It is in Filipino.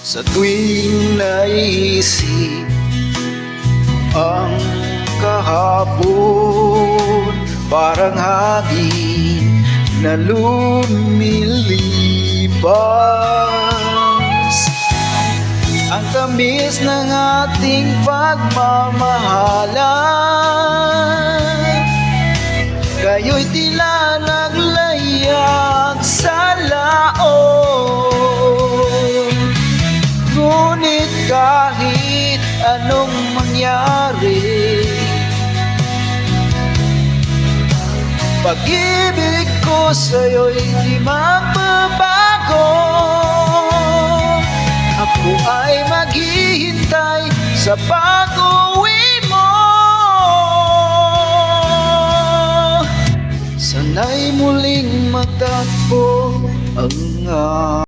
Sa tuwing naisip ang kahapon, parang hangin na lumilibas. Ang tamis ng ating pagmamahalan, kayo'y tila naglayag sa laon. Ngunit kahit anong mangyari, pag-ibig ko sa'yo'y di magbabago. Ako ay maghihintay sa pag-uwi mo. Sana'y muling magtagpo ang